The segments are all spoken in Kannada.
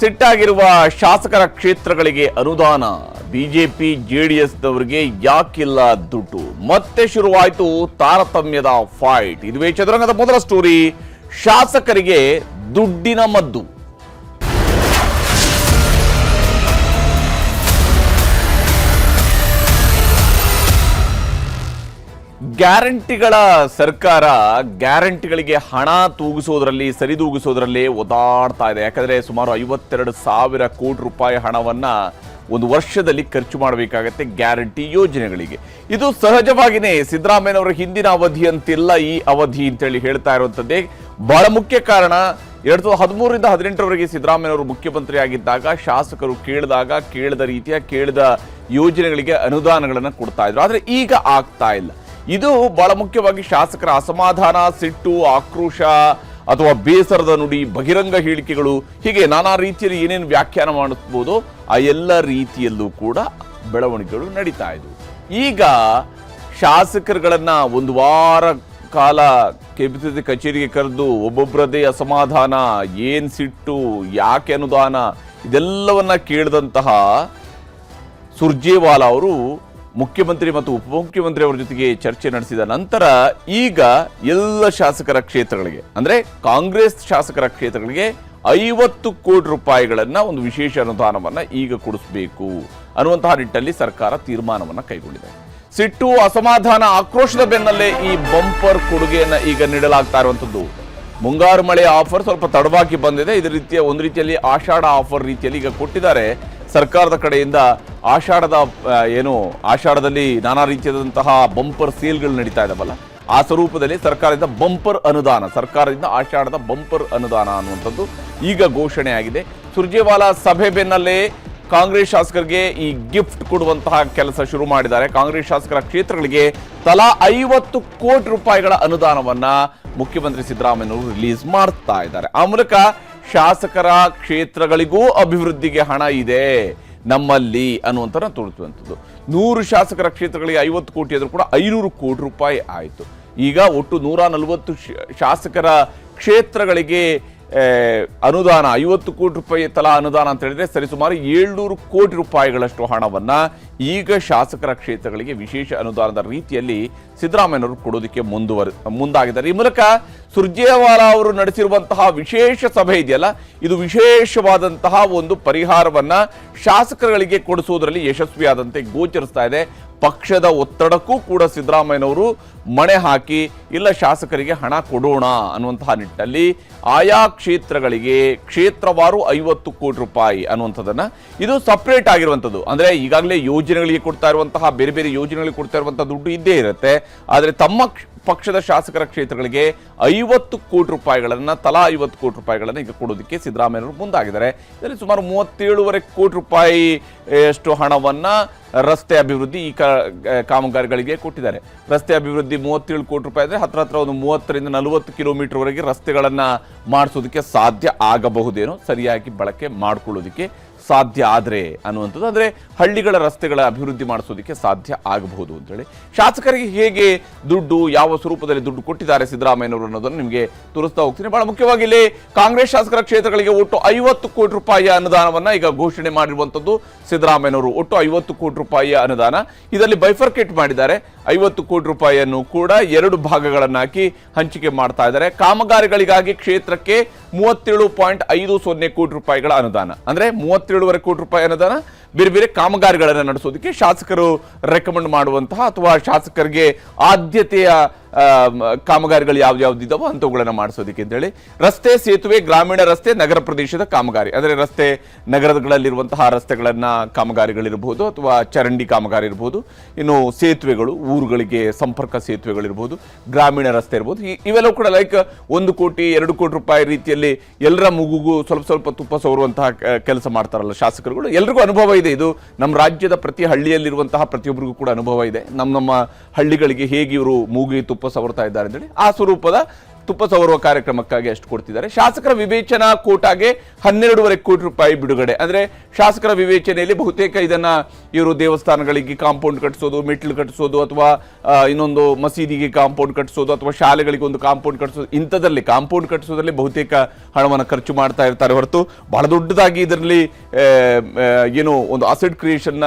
ಸಿಟ್ಟಾಗಿರುವ ಶಾಸಕರ ಕ್ಷೇತ್ರಗಳಿಗೆ ಅನುದಾನ ಬಿಜೆಪಿ ಜೆಡಿಎಸ್ನವರಿಗೆ ಯಾಕಿಲ್ಲ ದುಡ್ಡು? ಮತ್ತೆ ಶುರುವಾಯಿತು ತಾರತಮ್ಯದ ಫೈಟ್. ಇದುವೇ ಚದುರಂಗದ ಮೊದಲ ಸ್ಟೋರಿ. ಶಾಸಕರಿಗೆ ದುಡ್ಡಿನ ಮದ್ದು. ಗ್ಯಾರಂಟಿಗಳ ಸರ್ಕಾರ ಗ್ಯಾರಂಟಿಗಳಿಗೆ ಹಣ ತೂಗಿಸೋದ್ರಲ್ಲಿ ಸರಿದೂಗಿಸೋದ್ರಲ್ಲೇ ಒದಾಡ್ತಾ ಇದೆ. ಯಾಕಂದ್ರೆ ಸುಮಾರು 52,000 ಕೋಟಿ ರೂಪಾಯಿ ಹಣವನ್ನ ಒಂದು ವರ್ಷದಲ್ಲಿ ಖರ್ಚು ಮಾಡಬೇಕಾಗತ್ತೆ ಗ್ಯಾರಂಟಿ ಯೋಜನೆಗಳಿಗೆ. ಇದು ಸಹಜವಾಗಿಯೇ ಸಿದ್ದರಾಮಯ್ಯನವರ ಹಿಂದಿನ ಅವಧಿ ಅಂತಿಲ್ಲ ಈ ಅವಧಿ ಅಂತೇಳಿ ಹೇಳ್ತಾ ಇರುವಂಥದ್ದೇ ಬಹಳ ಮುಖ್ಯ ಕಾರಣ. 2013ರಿಂದ 18ರವರೆಗೆ ಸಿದ್ದರಾಮಯ್ಯನವರು ಮುಖ್ಯಮಂತ್ರಿ ಆಗಿದ್ದಾಗ ಶಾಸಕರು ಕೇಳಿದ ರೀತಿಯ ಯೋಜನೆಗಳಿಗೆ ಅನುದಾನಗಳನ್ನು ಕೊಡ್ತಾ ಇದ್ರು. ಆದರೆ ಈಗ ಆಗ್ತಾ ಇಲ್ಲ. ಇದು ಬಹಳ ಮುಖ್ಯವಾಗಿ ಶಾಸಕರ ಅಸಮಾಧಾನ, ಸಿಟ್ಟು, ಆಕ್ರೋಶ ಅಥವಾ ಬೇಸರದ ನುಡಿ, ಬಹಿರಂಗ ಹೇಳಿಕೆಗಳು, ಹೀಗೆ ನಾನಾ ರೀತಿಯಲ್ಲಿ ಏನೇನು ವ್ಯಾಖ್ಯಾನ ಮಾಡಿಸ್ಬೋದು ಆ ಎಲ್ಲ ರೀತಿಯಲ್ಲೂ ಕೂಡ ಬೆಳವಣಿಗೆಗಳು ನಡೀತಾ ಇದ್ವು. ಈಗ ಶಾಸಕರುಗಳನ್ನ ಒಂದು ವಾರ ಕಾಲ ಕೆಪಿಸಿಸಿ ಕಚೇರಿಗೆ ಕರೆದು ಒಬ್ಬೊಬ್ಬರದೇ ಅಸಮಾಧಾನ, ಏನ್ ಸಿಟ್ಟು, ಯಾಕೆ ಅನುದಾನ, ಇದೆಲ್ಲವನ್ನ ಕೇಳಿದಂತಹ ಸುರ್ಜೇವಾಲಾ ಅವರು ಮುಖ್ಯಮಂತ್ರಿ ಮತ್ತು ಉಪಮುಖ್ಯಮಂತ್ರಿ ಅವರ ಜೊತೆಗೆ ಚರ್ಚೆ ನಡೆಸಿದ ನಂತರ ಈಗ ಎಲ್ಲ ಶಾಸಕರ ಕ್ಷೇತ್ರಗಳಿಗೆ, ಅಂದ್ರೆ ಕಾಂಗ್ರೆಸ್ ಶಾಸಕರ ಕ್ಷೇತ್ರಗಳಿಗೆ 50 ಕೋಟಿ ರೂಪಾಯಿಗಳನ್ನ ಒಂದು ವಿಶೇಷ ಅನುದಾನವನ್ನ ಈಗ ಕೊಡಿಸಬೇಕು ಅನ್ನುವಂತಹ ನಿಟ್ಟಿನಲ್ಲಿ ಸರ್ಕಾರ ತೀರ್ಮಾನವನ್ನ ಕೈಗೊಂಡಿದೆ. ಸಿಟ್ಟು, ಅಸಮಾಧಾನ, ಆಕ್ರೋಶದ ಬೆನ್ನಲ್ಲೇ ಈ ಬಂಪರ್ ಕೊಡುಗೆಯನ್ನ ಈಗ ನೀಡಲಾಗ್ತಾ ಇರುವಂತದ್ದು. ಮುಂಗಾರು ಮಳೆ ಆಫರ್ ಸ್ವಲ್ಪ ತಡವಾಗಿ ಬಂದಿದೆ. ಇದರ ಒಂದು ರೀತಿಯಲ್ಲಿ ಆಷಾಢ ಆಫರ್ ರೀತಿಯಲ್ಲಿ ಈಗ ಕೊಟ್ಟಿದ್ದಾರೆ ಸರ್ಕಾರದ ಕಡೆಯಿಂದ. ಆಷಾಢದಲ್ಲಿ ನಾನಾ ರೀತಿಯಾದಂತಹ ಬಂಪರ್ ಸೇಲ್ಗಳು ನಡೀತಾ ಇದಾವಲ್ಲ, ಆ ಸ್ವರೂಪದಲ್ಲಿ ಸರ್ಕಾರದಿಂದ ಆಷಾಢದ ಬಂಪರ್ ಅನುದಾನ ಅನ್ನುವಂಥದ್ದು ಈಗ ಘೋಷಣೆ ಆಗಿದೆ. ಸುರ್ಜೇವಾಲಾ ಸಭೆ ಬೆನ್ನಲ್ಲೇ ಕಾಂಗ್ರೆಸ್ ಶಾಸಕರಿಗೆ ಈ ಗಿಫ್ಟ್ ಕೊಡುವಂತಹ ಕೆಲಸ ಶುರು ಮಾಡಿದ್ದಾರೆ. ಕಾಂಗ್ರೆಸ್ ಶಾಸಕರ ಕ್ಷೇತ್ರಗಳಿಗೆ ತಲಾ 50 ಕೋಟಿ ರೂಪಾಯಿಗಳ ಅನುದಾನವನ್ನ ಮುಖ್ಯಮಂತ್ರಿ ಸಿದ್ದರಾಮಯ್ಯನವರು ರಿಲೀಸ್ ಮಾಡ್ತಾ ಇದ್ದಾರೆ. ಆ ಮೂಲಕ ಶಾಸಕರ ಕ್ಷೇತ್ರಗಳಿಗೂ ಅಭಿವೃದ್ಧಿಗೆ ಹಣ ಇದೆ ನಮ್ಮಲ್ಲಿ ಅನ್ನುವಂಥ ತೋರಿಸುವಂಥದ್ದು. 100 ಶಾಸಕರ ಕ್ಷೇತ್ರಗಳಿಗೆ 50 ಕೋಟಿ ಆದರೂ ಕೂಡ 500 ಕೋಟಿ ರೂಪಾಯಿ ಆಯಿತು. ಈಗ ಒಟ್ಟು 140 ಶಾಸಕರ ಕ್ಷೇತ್ರಗಳಿಗೆ ಅನುದಾನ 50 ಕೋಟಿ ರೂಪಾಯಿ ತಲಾ ಅನುದಾನ ಅಂತ ಹೇಳಿದ್ರೆ ಸರಿಸುಮಾರು 700 ಕೋಟಿ ರೂಪಾಯಿಗಳಷ್ಟು ಹಣವನ್ನ ಈಗ ಶಾಸಕರ ಕ್ಷೇತ್ರಗಳಿಗೆ ವಿಶೇಷ ಅನುದಾನದ ರೀತಿಯಲ್ಲಿ ಸಿದ್ದರಾಮಯ್ಯನವರು ಕೊಡೋದಕ್ಕೆ ಮುಂದಾಗಿದ್ದಾರೆ. ಈ ಮೂಲಕ ಸುರ್ಜೇವಾಲಾ ಅವರು ನಡೆಸಿರುವಂತಹ ವಿಶೇಷ ಸಭೆ ಇದೆಯಲ್ಲ, ಇದು ವಿಶೇಷವಾದಂತಹ ಒಂದು ಪರಿಹಾರವನ್ನ ಶಾಸಕರುಗಳಿಗೆ ಕೊಡಿಸುವುದರಲ್ಲಿ ಯಶಸ್ವಿಯಾದಂತೆ ಗೋಚರಿಸ್ತಾ ಇದೆ. ಪಕ್ಷದ ಒತ್ತಡಕ್ಕೂ ಕೂಡ ಸಿದ್ದರಾಮಯ್ಯನವರು ಮಣೆ ಹಾಕಿ ಇಲ್ಲ ಶಾಸಕರಿಗೆ ಹಣ ಕೊಡೋಣ ಅನ್ನುವಂತಹ ನಿಟ್ಟಿನಲ್ಲಿ ಆಯಾ ಕ್ಷೇತ್ರಗಳಿಗೆ ಕ್ಷೇತ್ರವಾರು 50 ಕೋಟಿ ರೂಪಾಯಿ ಅನ್ನುವಂಥದ್ದನ್ನ, ಇದು ಸಪ್ರೇಟ್ ಆಗಿರುವಂಥದ್ದು. ಅಂದ್ರೆ ಈಗಾಗಲೇ ಯೋಜನೆಗಳಿಗೆ ಕೊಡ್ತಾ ಇರುವಂತಹ ಬೇರೆ ಬೇರೆ ಯೋಜನೆಗಳಿಗೆ ಕೊಡ್ತಾ ಇರುವಂತಹ ದುಡ್ಡು ಇದ್ದೇ ಇರುತ್ತೆ. ಆದರೆ ತಮ್ಮ ಪಕ್ಷದ ಶಾಸಕರ ಕ್ಷೇತ್ರಗಳಿಗೆ 50 ಕೋಟಿ ರೂಪಾಯಿಗಳನ್ನ ತಲಾ 50 ಕೋಟಿ ರೂಪಾಯಿಗಳನ್ನ ಈಗ ಕೊಡೋದಕ್ಕೆ ಸಿದ್ದರಾಮಯ್ಯನವರು ಮುಂದಾಗಿದ್ದಾರೆ. ಇದರಲ್ಲಿ ಸುಮಾರು 37.5 ಕೋಟಿ ರೂಪಾಯಿ ಅಷ್ಟು ಹಣವನ್ನ ರಸ್ತೆ ಅಭಿವೃದ್ಧಿ ಈ ಕಾಮಗಾರಿಗಳಿಗೆ ಕೊಟ್ಟಿದ್ದಾರೆ. ರಸ್ತೆ ಅಭಿವೃದ್ಧಿ 37 ಕೋಟಿ ರೂಪಾಯಿ ಅಂದ್ರೆ ಹತ್ರ ಒಂದು 30ರಿಂದ 40 ಕಿಲೋಮೀಟರ್ ವರೆಗೆ ರಸ್ತೆಗಳನ್ನ ಮಾಡಿಸೋದಕ್ಕೆ ಸಾಧ್ಯ ಆಗಬಹುದೇನೋ, ಸರಿಯಾಗಿ ಬಳಕೆ ಮಾಡ್ಕೊಳ್ಳೋದಕ್ಕೆ ಸಾಧ್ಯ ಆದ್ರೆ ಅನ್ನುವಂಥದ್ದು. ಅಂದ್ರೆ ಹಳ್ಳಿಗಳ ರಸ್ತೆಗಳ ಅಭಿವೃದ್ಧಿ ಮಾಡಿಸೋದಕ್ಕೆ ಸಾಧ್ಯ ಆಗಬಹುದು ಅಂತೇಳಿ ಶಾಸಕರಿಗೆ ಹೇಗೆ ದುಡ್ಡು, ಯಾವ ಸ್ವರೂಪದಲ್ಲಿ ದುಡ್ಡು ಕೊಟ್ಟಿದ್ದಾರೆ ಸಿದ್ದರಾಮಯ್ಯನವರು ಅನ್ನೋದನ್ನು ನಿಮಗೆ ತೋರಿಸ್ತಾ ಹೋಗ್ತೀನಿ. ಬಹಳ ಮುಖ್ಯವಾಗಿ ಇಲ್ಲಿ ಕಾಂಗ್ರೆಸ್ ಶಾಸಕರ ಕ್ಷೇತ್ರಗಳಿಗೆ ಒಟ್ಟು 50 ಕೋಟಿ ರೂಪಾಯಿಯ ಅನುದಾನವನ್ನ ಈಗ ಘೋಷಣೆ ಮಾಡಿರುವಂತದ್ದು ಸಿದ್ದರಾಮಯ್ಯನವರು. ಒಟ್ಟು 50 ಕೋಟಿ ರೂಪಾಯಿಯ ಅನುದಾನ ಇದರಲ್ಲಿ ಬೈಫರ್ಕೇಟ್ ಮಾಡಿದ್ದಾರೆ. 50 ಕೋಟಿ ರೂಪಾಯಿಯನ್ನು ಕೂಡ 2 ಭಾಗಗಳನ್ನಾಕಿ ಹಂಚಿಕೆ ಮಾಡ್ತಾ ಇದ್ದಾರೆ. ಕಾಮಗಾರಿಗಳಿಗಾಗಿ ಕ್ಷೇತ್ರಕ್ಕೆ 37.50 ಕೋಟಿ ರೂಪಾಯಿಗಳ ಅನುದಾನ, ಅಂದ್ರೆ 37.5 ಕೋಟಿ ರೂಪಾಯಿ ಅನುದಾನ ಬೇರೆ ಬೇರೆ ಕಾಮಗಾರಿಗಳನ್ನು ನಡೆಸೋದಕ್ಕೆ ಶಾಸಕರು ರೆಕಮೆಂಡ್ ಮಾಡುವಂತಹ ಅಥವಾ ಶಾಸಕರಿಗೆ ಆದ್ಯತೆಯ ಕಾಮಗಾರಿಗಳು ಯಾವ್ದಿದ್ದಾವೋ ಅಂಥವುಗಳನ್ನು ಮಾಡಿಸೋದಕ್ಕೆ ಅಂತೇಳಿ ರಸ್ತೆ, ಸೇತುವೆ, ಗ್ರಾಮೀಣ ರಸ್ತೆ, ನಗರ ಪ್ರದೇಶದ ಕಾಮಗಾರಿ, ಅಂದರೆ ರಸ್ತೆ ನಗರಗಳಲ್ಲಿರುವಂತಹ ರಸ್ತೆಗಳನ್ನ ಕಾಮಗಾರಿಗಳಿರ್ಬೋದು ಅಥವಾ ಚರಂಡಿ ಕಾಮಗಾರಿ ಇರ್ಬೋದು, ಇನ್ನು ಸೇತುವೆಗಳು, ಊರುಗಳಿಗೆ ಸಂಪರ್ಕ ಸೇತುವೆಗಳಿರ್ಬೋದು, ಗ್ರಾಮೀಣ ರಸ್ತೆ ಇರ್ಬೋದು, ಇವೆಲ್ಲವೂ ಕೂಡ ಲೈಕ್ 1 ಕೋಟಿ 2 ಕೋಟಿ ರೂಪಾಯಿ ರೀತಿಯಲ್ಲಿ ಎಲ್ಲರ ಮುಗುಗೂ ಸ್ವಲ್ಪ ತುಪ್ಪ ಸವರುವಂತಹ ಕೆಲಸ ಮಾಡ್ತಾರಲ್ಲ ಶಾಸಕರುಗಳು. ಎಲ್ರಿಗೂ ಅನುಭವ ಇದೆ. ಇದು ನಮ್ಮ ರಾಜ್ಯದ ಪ್ರತಿ ಹಳ್ಳಿಯಲ್ಲಿರುವಂತಹ ಪ್ರತಿಯೊಬ್ಬರಿಗೂ ಕೂಡ ಅನುಭವ ಇದೆ. ನಮ್ಮ ಹಳ್ಳಿಗಳಿಗೆ ಹೇಗೆ ಇವರು ಮೂಗಿ ತುಪ್ಪ ಸವರ್ತಾ ಇದ್ದಾರೆ ಅಂತೇಳಿ ಆ ಸ್ವರೂಪದ ತುಪ್ಪ ಸವರುವ ಕಾರ್ಯಕ್ರಮಕ್ಕಾಗಿ ಅಷ್ಟು ಕೊಡ್ತಿದ್ದಾರೆ. ಶಾಸಕರ ವಿವೇಚನಾ ಕೋಟಾಗೆ 12.5 ಕೋಟಿ ರೂಪಾಯಿ ಬಿಡುಗಡೆ. ಅಂದ್ರೆ ಶಾಸಕರ ವಿವೇಚನೆಯಲ್ಲಿ ಬಹುತೇಕ ಇದನ್ನ ಇವರು ದೇವಸ್ಥಾನಗಳಿಗೆ ಕಾಂಪೌಂಡ್ ಕಟ್ಟಿಸೋದು, ಮೆಟ್ಲು ಕಟ್ಟಿಸೋದು, ಅಥವಾ ಇನ್ನೊಂದು ಮಸೀದಿಗೆ ಕಾಂಪೌಂಡ್ ಕಟ್ಟಿಸೋದು, ಅಥವಾ ಶಾಲೆಗಳಿಗೆ ಒಂದು ಕಾಂಪೌಂಡ್ ಕಟ್ಟಿಸೋದು, ಇಂಥದ್ರಲ್ಲಿ ಕಾಂಪೌಂಡ್ ಕಟ್ಟಿಸೋದ್ರಲ್ಲಿ ಬಹುತೇಕ ಹಣವನ್ನು ಖರ್ಚು ಮಾಡ್ತಾ ಇರ್ತಾರೆ ಹೊರತು ಬಹಳ ದೊಡ್ಡದಾಗಿ ಇದರಲ್ಲಿ ಏನು ಒಂದು ಅಸೆಟ್ ಕ್ರಿಯೇಷನ್ನ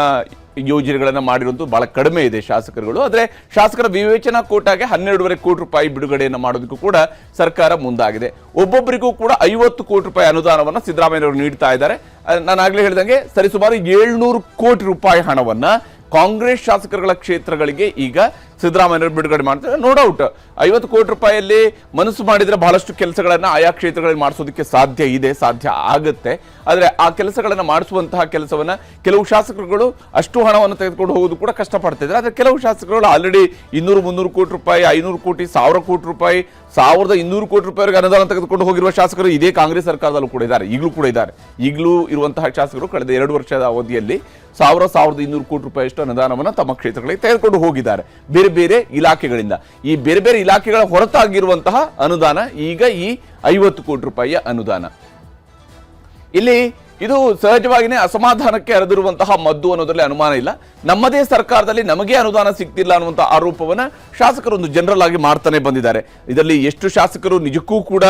ಯೋಜನೆಗಳನ್ನು ಮಾಡಿರುವಂತೂ ಬಹಳ ಕಡಿಮೆ ಇದೆ ಶಾಸಕರುಗಳು. ಆದರೆ ಶಾಸಕರ ವಿವೇಚನಾ ಕೋಟಾಗೆ 12.5 ಕೋಟಿ ರೂಪಾಯಿ ಬಿಡುಗಡೆಯನ್ನು ಮಾಡೋದಕ್ಕೂ ಕೂಡ ಸರ್ಕಾರ ಮುಂದಾಗಿದೆ. ಒಬ್ಬೊಬ್ಬರಿಗೂ ಕೂಡ 50 ಕೋಟಿ ರೂಪಾಯಿ ಅನುದಾನವನ್ನು ಸಿದ್ದರಾಮಯ್ಯವರು ನೀಡ್ತಾ ಇದ್ದಾರೆ. ನಾನು ಆಗ್ಲೇ ಹೇಳಿದಂಗೆ ಸರಿಸುಮಾರು 700 ಕೋಟಿ ರೂಪಾಯಿ ಹಣವನ್ನ ಕಾಂಗ್ರೆಸ್ ಶಾಸಕರುಗಳ ಕ್ಷೇತ್ರಗಳಿಗೆ ಈಗ ಸಿದ್ದರಾಮಯ್ಯವರು ಬಿಡುಗಡೆ ಮಾಡ್ತಾರೆ. ನೋ ಡೌಟ್ 50 ಕೋಟಿ ರೂಪಾಯಿಯಲ್ಲಿ ಮನಸ್ಸು ಮಾಡಿದ್ರೆ ಬಹಳಷ್ಟು ಕೆಲಸಗಳನ್ನ ಆಯಾ ಕ್ಷೇತ್ರಗಳಲ್ಲಿ ಮಾಡಿಸೋದಕ್ಕೆ ಸಾಧ್ಯ ಆಗುತ್ತೆ. ಆದರೆ ಆ ಕೆಲಸಗಳನ್ನ ಮಾಡಿಸುವಂತಹ ಕೆಲಸವನ್ನ ಕೆಲವು ಶಾಸಕರುಗಳು ಅಷ್ಟು ಹಣವನ್ನು ತೆಗೆದುಕೊಂಡು ಹೋಗೋದು ಕೂಡ ಕಷ್ಟಪಡ್ತಿದ್ದಾರೆ. ಆದರೆ ಕೆಲವು ಶಾಸಕರುಗಳು ಆಲ್ರೆಡಿ 200-300 ಕೋಟಿ ರೂಪಾಯಿ, 500 ಕೋಟಿ, 1000 ಕೋಟಿ ರೂಪಾಯಿ, 1200 ಕೋಟಿ ರೂಪಾಯಿವರೆಗೆ ಅನುದಾನ ತೆಗೆದುಕೊಂಡು ಹೋಗಿರುವ ಶಾಸಕರು ಇದೇ ಕಾಂಗ್ರೆಸ್ ಸರ್ಕಾರದಲ್ಲೂ ಕೂಡ ಇದ್ದಾರೆ, ಈಗಲೂ ಇರುವಂತಹ ಶಾಸಕರು ಕಳೆದ 2 ವರ್ಷದ ಅವಧಿಯಲ್ಲಿ 1200 ಕೋಟಿ ರೂಪಾಯಿಯಷ್ಟು ಅನುದಾನವನ್ನು ತಮ್ಮ ಕ್ಷೇತ್ರಗಳಿಗೆ ತೆಗೆದುಕೊಂಡು ಹೋಗಿದ್ದಾರೆ ಬೇರೆ ಬೇರೆ ಇಲಾಖೆಗಳಿಂದ. ಈ ಬೇರೆ ಬೇರೆ ಇಲಾಖೆಗಳ ಹೊರತಾಗಿರುವಂತಹ ಅನುದಾನ ಈಗ ಈ 50 ಕೋಟಿ ರೂಪಾಯಿಯ ಅನುದಾನ. ಇಲ್ಲಿ ಇದು ಸಹಜವಾಗಿಯೇ ಅಸಮಾಧಾನಕ್ಕೆ ಹರಿದಿರುವಂತಹ ಮದ್ದು ಅನ್ನೋದ್ರಲ್ಲಿ ಅನುಮಾನ ಇಲ್ಲ. ನಮ್ಮದೇ ಸರ್ಕಾರದಲ್ಲಿ ನಮಗೆ ಅನುದಾನ ಸಿಗ್ತಿಲ್ಲ ಅನ್ನುವಂಥ ಆರೋಪವನ್ನ ಶಾಸಕರು ಒಂದು ಜನರಲ್ ಆಗಿ ಮಾಡ್ತಾನೆ ಬಂದಿದ್ದಾರೆ. ಇದರಲ್ಲಿ ಎಷ್ಟು ಶಾಸಕರು ನಿಜಕ್ಕೂ ಕೂಡ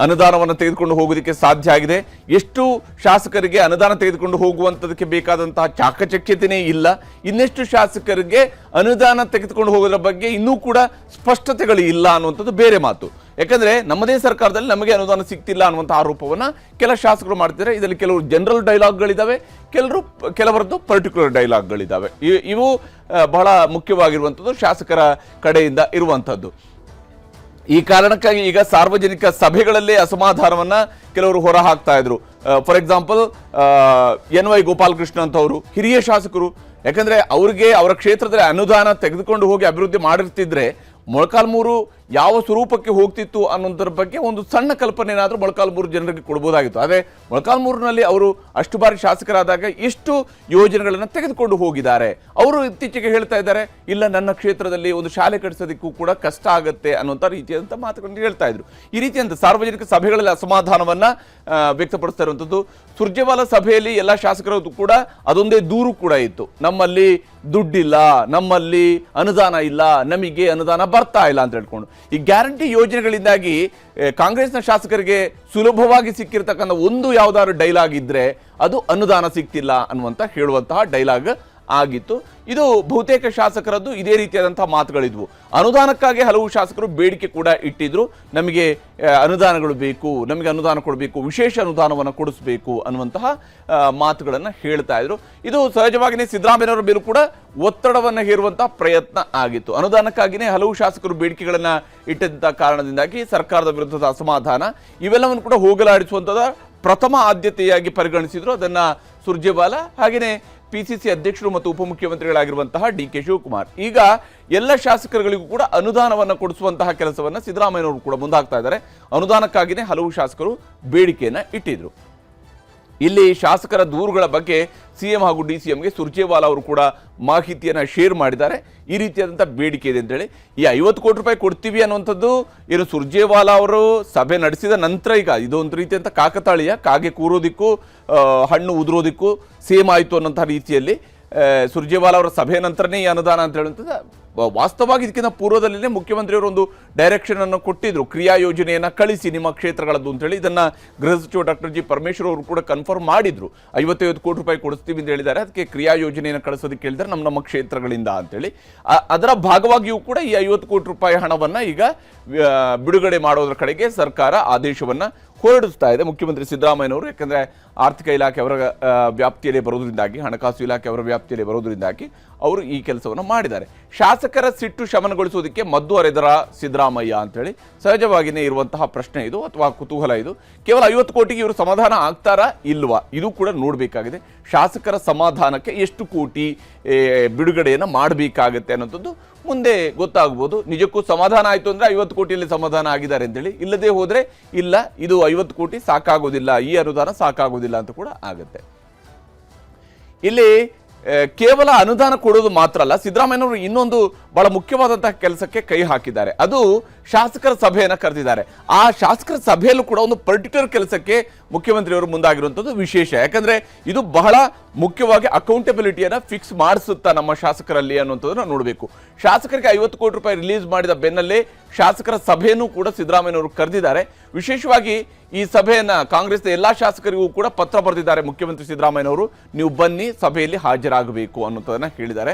ಅನುದಾನವನ್ನು ತೆಗೆದುಕೊಂಡು ಹೋಗೋದಕ್ಕೆ ಸಾಧ್ಯ ಆಗಿದೆ, ಎಷ್ಟು ಶಾಸಕರಿಗೆ ಅನುದಾನ ತೆಗೆದುಕೊಂಡು ಹೋಗುವಂಥದಕ್ಕೆ ಬೇಕಾದಂತಹ ಚಾಕಚಕ್ಯತೆಯೇ ಇಲ್ಲ, ಇನ್ನೆಷ್ಟು ಶಾಸಕರಿಗೆ ಅನುದಾನ ತೆಗೆದುಕೊಂಡು ಹೋಗೋದ್ರ ಬಗ್ಗೆ ಇನ್ನೂ ಕೂಡ ಸ್ಪಷ್ಟತೆಗಳು ಇಲ್ಲ ಅನ್ನುವಂಥದ್ದು ಬೇರೆ ಮಾತು. ಯಾಕಂದ್ರೆ ನಮ್ಮದೇ ಸರ್ಕಾರದಲ್ಲಿ ನಮಗೆ ಅನುದಾನ ಸಿಗ್ತಿಲ್ಲ ಅನ್ನುವಂಥ ಆರೋಪವನ್ನ ಕೆಲ ಶಾಸಕರು ಮಾಡ್ತಿದ್ದಾರೆ. ಇದರಲ್ಲಿ ಕೆಲವು ಜನರಲ್ ಡೈಲಾಗ್ಗಳಿದ್ದಾವೆ, ಕೆಲವರದ್ದು ಪರ್ಟಿಕ್ಯುಲರ್ ಡೈಲಾಗ್ಗಳಿದ್ದಾವೆ. ಇವು ಬಹಳ ಮುಖ್ಯವಾಗಿರುವಂಥದ್ದು ಶಾಸಕರ ಕಡೆಯಿಂದ ಇರುವಂಥದ್ದು. ಈ ಕಾರಣಕ್ಕಾಗಿ ಈಗ ಸಾರ್ವಜನಿಕ ಸಭೆಗಳಲ್ಲೇ ಅಸಮಾಧಾನವನ್ನ ಕೆಲವರು ಹೊರ ಹಾಕ್ತಾ ಇದ್ರು. ಫಾರ್ ಎಕ್ಸಾಂಪಲ್ NY ಗೋಪಾಲಕೃಷ್ಣ ಅಂತವರು ಹಿರಿಯ ಶಾಸಕರು. ಯಾಕಂದ್ರೆ ಅವರಿಗೆ ಅವರ ಕ್ಷೇತ್ರದಲ್ಲಿ ಅನುದಾನ ತೆಗೆದುಕೊಂಡು ಹೋಗಿ ಅಭಿವೃದ್ಧಿ ಮಾಡಿರ್ತಿದ್ರೆ ಮೊಳಕಾಲ್ಮೂರು ಯಾವ ಸ್ವರೂಪಕ್ಕೆ ಹೋಗ್ತಿತ್ತು ಅನ್ನೋದ್ರ ಬಗ್ಗೆ ಒಂದು ಸಣ್ಣ ಕಲ್ಪನೆ ಏನಾದರೂ ಮೊಳಕಾಲ್ಮೂರು ಜನರಿಗೆ ಕೊಡ್ಬೋದಾಗಿತ್ತು. ಆದರೆ ಮೊಳಕಾಲ್ಮೂರಿನಲ್ಲಿ ಅವರು ಅಷ್ಟು ಬಾರಿ ಶಾಸಕರಾದಾಗ ಎಷ್ಟು ಯೋಜನೆಗಳನ್ನು ತೆಗೆದುಕೊಂಡು ಹೋಗಿದ್ದಾರೆ. ಅವರು ಇತ್ತೀಚೆಗೆ ಹೇಳ್ತಾ ಇದ್ದಾರೆ, ಇಲ್ಲ ನನ್ನ ಕ್ಷೇತ್ರದಲ್ಲಿ ಒಂದು ಶಾಲೆ ಕಟ್ಟಿಸೋದಕ್ಕೂ ಕೂಡ ಕಷ್ಟ ಆಗುತ್ತೆ ಅನ್ನೋಂಥ ರೀತಿಯಾದಂಥ ಮಾತುಗಳನ್ನು ಹೇಳ್ತಾ ಇದ್ರು. ಈ ರೀತಿಯಂತ ಸಾರ್ವಜನಿಕ ಸಭೆಗಳಲ್ಲಿ ಅಸಮಾಧಾನವನ್ನ ವ್ಯಕ್ತಪಡಿಸ್ತಾ ಇರುವಂಥದ್ದು. ಸುರ್ಜೇವಾಲಾ ಸಭೆಯಲ್ಲಿ ಎಲ್ಲ ಶಾಸಕರದ್ದು ಕೂಡ ಅದೊಂದೇ ದೂರು ಕೂಡ ಇತ್ತು, ನಮ್ಮಲ್ಲಿ ದುಡ್ಡಿಲ್ಲ, ನಮ್ಮಲ್ಲಿ ಅನುದಾನ ಇಲ್ಲ, ನಮಗೆ ಅನುದಾನ ಬರ್ತಾ ಇಲ್ಲ ಅಂತ ಹೇಳ್ಕೊಂಡು. ಈ ಗ್ಯಾರಂಟಿ ಯೋಜನೆಗಳಿಂದಾಗಿ ಕಾಂಗ್ರೆಸ್ನ ಶಾಸಕರಿಗೆ ಸುಲಭವಾಗಿ ಸಿಕ್ಕಿರ್ತಕ್ಕಂಥ ಒಂದು ಯಾವ್ದಾದ್ರು ಡೈಲಾಗ್ ಇದ್ರೆ ಅದು ಅನುದಾನ ಸಿಗ್ತಿಲ್ಲ ಅನ್ನುವಂತ ಹೇಳುವಂತಹ ಡೈಲಾಗ್ ಆಗಿತ್ತು. ಇದು ಬಹುತೇಕ ಶಾಸಕರದ್ದು ಇದೇ ರೀತಿಯಾದಂತಹ ಮಾತುಗಳಿದ್ವು. ಅನುದಾನಕ್ಕಾಗಿ ಹಲವು ಶಾಸಕರು ಬೇಡಿಕೆ ಕೂಡ ಇಟ್ಟಿದ್ರು, ನಮಗೆ ಅನುದಾನಗಳು ಬೇಕು, ನಮಗೆ ಅನುದಾನ ಕೊಡಬೇಕು, ವಿಶೇಷ ಅನುದಾನವನ್ನು ಕೊಡಿಸಬೇಕು ಅನ್ನುವಂತಹ ಮಾತುಗಳನ್ನು ಹೇಳ್ತಾ ಇದ್ರು. ಇದು ಸಹಜವಾಗಿಯೇ ಸಿದ್ದರಾಮಯ್ಯನವರ ಮೇಲೂ ಕೂಡ ಒತ್ತಡವನ್ನು ಹೇರುವಂತಹ ಪ್ರಯತ್ನ ಆಗಿತ್ತು. ಅನುದಾನಕ್ಕಾಗಿಯೇ ಹಲವು ಶಾಸಕರು ಬೇಡಿಕೆಗಳನ್ನ ಇಟ್ಟಿದ್ದ ಕಾರಣದಿಂದಾಗಿ ಸರ್ಕಾರದ ವಿರುದ್ಧದ ಅಸಮಾಧಾನ ಇವೆಲ್ಲವನ್ನು ಕೂಡ ಹೋಗಲಾಡಿಸುವಂತದ ಪ್ರಥಮ ಆದ್ಯತೆಯಾಗಿ ಪರಿಗಣಿಸಿದ್ರು ಅದನ್ನ ಸುರ್ಜೇವಾಲಾ, ಹಾಗೆಯೇ PCC ಅಧ್ಯಕ್ಷರು ಮತ್ತು ಉಪಮುಖ್ಯಮಂತ್ರಿಗಳಾಗಿರುವಂತಹ DK ಶಿವಕುಮಾರ್. ಈಗ ಎಲ್ಲ ಶಾಸಕರುಗಳಿಗೂ ಕೂಡ ಅನುದಾನವನ್ನು ಕೊಡಿಸುವಂತಹ ಕೆಲಸವನ್ನ ಸಿದ್ದರಾಮಯ್ಯನವರು ಕೂಡ ಮುಂದಾಗ್ತಾ ಇದ್ದಾರೆ. ಅನುದಾನಕ್ಕಾಗಿಯೇ ಹಲವು ಶಾಸಕರು ಬೇಡಿಕೆಯನ್ನ ಇಟ್ಟಿದ್ರು. ಇಲ್ಲಿ ಶಾಸಕರ ದೂರುಗಳ ಬಗ್ಗೆ CM ಹಾಗೂ DCMಗೆ ಸುರ್ಜೇವಾಲಾ ಅವರು ಕೂಡ ಮಾಹಿತಿಯನ್ನು ಶೇರ್ ಮಾಡಿದ್ದಾರೆ. ಈ ರೀತಿಯಾದಂಥ ಬೇಡಿಕೆ ಇದೆ ಅಂತೇಳಿ. ಈ 50 ಕೋಟಿ ರೂಪಾಯಿ ಕೊಡ್ತೀವಿ ಅನ್ನುವಂಥದ್ದು ಏನು ಸುರ್ಜೇವಾಲಾ ಅವರು ಸಭೆ ನಡೆಸಿದ ನಂತರ ಈಗ ಇದೊಂದು ರೀತಿಯಂಥ ಕಾಕತಾಳೀಯ, ಕಾಗೆ ಕೂರೋದಿಕ್ಕೂ ಹಣ್ಣು ಉದುರೋದಿಕ್ಕೂ ಸೇಮ್ ಆಯಿತು ಅನ್ನೋಂಥ ರೀತಿಯಲ್ಲಿ ಸುರ್ಜೇವಾಲಾ ಅವರ ಸಭೆ ನಂತರನೇ ಈ ಅನುದಾನ ಅಂತ ಹೇಳುವಂಥದ್ದು. ವಾಸ್ತವವಾಗಿ ಇದಕ್ಕಿಂತ ಪೂರ್ವದಲ್ಲೇ ಮುಖ್ಯಮಂತ್ರಿಯವರು ಒಂದು ಡೈರೆಕ್ಷನ್ ಅನ್ನು ಕೊಟ್ಟಿದ್ರು, ಕ್ರಿಯಾ ಯೋಜನೆಯನ್ನ ಕಳಿಸಿ ನಿಮ್ಮ ಕ್ಷೇತ್ರಗಳದ್ದು ಅಂತೇಳಿ. ಇದನ್ನ ಗೃಹ ಸಚಿವ ಡಾಕ್ಟರ್ G ಪರಮೇಶ್ವರ್ ಅವರು ಕೂಡ ಕನ್ಫರ್ಮ್ ಮಾಡಿದ್ರು. 55 ಕೋಟಿ ರೂಪಾಯಿ ಕೊಡಿಸ್ತೀವಿ ಅಂತ ಹೇಳಿದ್ದಾರೆ, ಅದಕ್ಕೆ ಕ್ರಿಯಾ ಯೋಜನೆಯನ್ನು ಕಳಿಸೋದಕ್ಕೆ ಹೇಳಿದ್ದಾರೆ ನಮ್ಮ ಕ್ಷೇತ್ರಗಳಿಂದ ಅಂತೇಳಿ. ಅದರ ಭಾಗವಾಗಿಯೂ ಕೂಡ ಈ 50 ಕೋಟಿ ರೂಪಾಯಿ ಹಣವನ್ನ ಈಗ ಬಿಡುಗಡೆ ಮಾಡೋದ್ರ ಕಡೆಗೆ ಸರ್ಕಾರ ಆದೇಶವನ್ನ ಹೊರಡಿಸ್ತಾ ಇದೆ ಮುಖ್ಯಮಂತ್ರಿ ಸಿದ್ದರಾಮಯ್ಯನವರು. ಯಾಕಂದ್ರೆ ಆರ್ಥಿಕ ಇಲಾಖೆ ಅವರ ವ್ಯಾಪ್ತಿಯಲ್ಲಿ ಬರೋದ್ರಿಂದಾಗಿ, ಹಣಕಾಸು ಇಲಾಖೆ ಅವರ ವ್ಯಾಪ್ತಿಯಲ್ಲಿ ಬರೋದ್ರಿಂದಾಗಿ ಅವರು ಈ ಕೆಲಸವನ್ನು ಮಾಡಿದ್ದಾರೆ. ಶಾಸಕರ ಸಿಟ್ಟು ಶಮನಗೊಳಿಸೋದಕ್ಕೆ ಮದ್ದು ಅರೆದರ ಸಿದ್ದರಾಮಯ್ಯ ಅಂತೇಳಿ ಸಹಜವಾಗಿಯೇ ಇರುವಂತಹ ಪ್ರಶ್ನೆ ಇದು, ಅಥವಾ ಕುತೂಹಲ ಇದು. ಕೇವಲ 50 ಕೋಟಿಗೆ ಇವರು ಸಮಾಧಾನ ಆಗ್ತಾರಾ ಇಲ್ವಾ ಇದು ಕೂಡ ನೋಡಬೇಕಾಗಿದೆ. ಶಾಸಕರ ಸಮಾಧಾನಕ್ಕೆ ಎಷ್ಟು ಕೋಟಿ ಬಿಡುಗಡೆಯನ್ನು ಮಾಡಬೇಕಾಗತ್ತೆ ಅನ್ನೋಂಥದ್ದು ಮುಂದೆ ಗೊತ್ತಾಗ್ಬೋದು. ನಿಜಕ್ಕೂ ಸಮಾಧಾನ ಆಯಿತು ಅಂದರೆ 50 ಕೋಟಿಯಲ್ಲಿ ಸಮಾಧಾನ ಆಗಿದ್ದಾರೆ ಅಂತೇಳಿ, ಇಲ್ಲದೆ ಹೋದರೆ ಇಲ್ಲ, ಇದು 50 ಕೋಟಿ ಸಾಕಾಗೋದಿಲ್ಲ, ಈ ಅನುದಾನ ಸಾಕಾಗೋದಿಲ್ಲ ಅಂತ ಕೂಡ ಆಗುತ್ತೆ. ಇಲ್ಲಿ ಕೇವಲ ಅನುದಾನ ಕೊಡೋದು ಮಾತ್ರ ಅಲ್ಲ, ಸಿದ್ದರಾಮಯ್ಯನವರು ಇನ್ನೊಂದು ಬಹಳ ಮುಖ್ಯವಾದಂತಹ ಕೆಲಸಕ್ಕೆ ಕೈ ಹಾಕಿದ್ದಾರೆ. ಅದು ಶಾಸಕರ ಸಭೆಯನ್ನು ಕರೆದಿದ್ದಾರೆ. ಆ ಶಾಸಕರ ಸಭೆಯಲ್ಲೂ ಕೂಡ ಒಂದು ಪರ್ಟಿಕ್ಯುಲರ್ ಕೆಲಸಕ್ಕೆ ಮುಖ್ಯಮಂತ್ರಿಯವರು ಮುಂದಾಗಿರುವಂಥದ್ದು ವಿಶೇಷ. ಯಾಕಂದ್ರೆ ಇದು ಬಹಳ ಮುಖ್ಯವಾಗಿ ಅಕೌಂಟಬಿಲಿಟಿಯನ್ನು ಫಿಕ್ಸ್ ಮಾಡಿಸುತ್ತಾ ನಮ್ಮ ಶಾಸಕರಲ್ಲಿ ಅನ್ನುವಂಥದ್ದನ್ನು ನೋಡಬೇಕು. ಶಾಸಕರಿಗೆ 50 ಕೋಟಿ ರೂಪಾಯಿ ರಿಲೀಸ್ ಮಾಡಿದ ಬೆನ್ನಲ್ಲೇ ಶಾಸಕರ ಸಭೆಯನ್ನು ಕೂಡ ಸಿದ್ದರಾಮಯ್ಯನವರು ಕರೆದಿದ್ದಾರೆ. ವಿಶೇಷವಾಗಿ ಈ ಸಭೆಯನ್ನ ಕಾಂಗ್ರೆಸ್ನ ಎಲ್ಲಾ ಶಾಸಕರಿಗೂ ಕೂಡ ಪತ್ರ ಬರೆದಿದ್ದಾರೆ ಮುಖ್ಯಮಂತ್ರಿ ಸಿದ್ದರಾಮಯ್ಯನವರು, ನೀವು ಬನ್ನಿ ಸಭೆಯಲ್ಲಿ ಹಾಜರಾಗಬೇಕು ಅನ್ನೋದನ್ನ ಹೇಳಿದ್ದಾರೆ.